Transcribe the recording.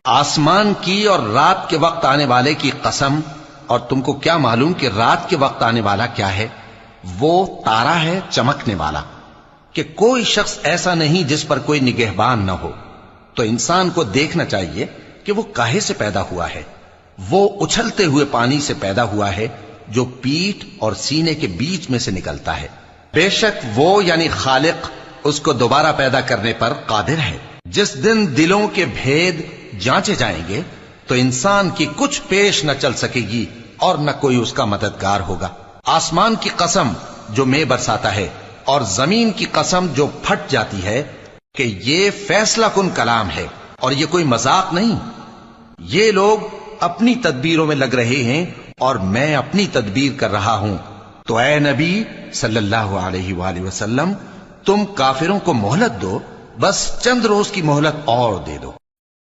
आसमान की और रात के वक्त आने वाले की कसम, और तुमको क्या मालूम कि रात के वक्त आने वाला क्या है? वो तारा है चमकने वाला, कि कोई शख्स ऐसा नहीं जिस पर कोई निगहबान न हो। तो इंसान को देखना चाहिए कि वो काहे से पैदा हुआ है। वो उछलते हुए पानी से पैदा हुआ है जो पीठ और सीने के बीच में से निकलता है। बेशक वो यानी खालिक उसको दोबारा पैदा करने पर कादिर है। जिस दिन दिलों के भेद जांचे जाएंगे तो इंसान की कुछ पेश न चल सकेगी और न कोई उसका मददगार होगा। आसमान की कसम जो मेघ बरसाता है और जमीन की कसम जो फट जाती है कि ये फैसला कुन कलाम है और ये कोई मजाक नहीं। ये लोग अपनी तदबीरों में लग रहे हैं और मैं अपनी तदबीर कर रहा हूं। तो ए नबी सल्लल्लाहु अलैहि वसल्लम, तुम काफिरों को मोहलत दो, बस चंद रोज की मोहलत और दे दो।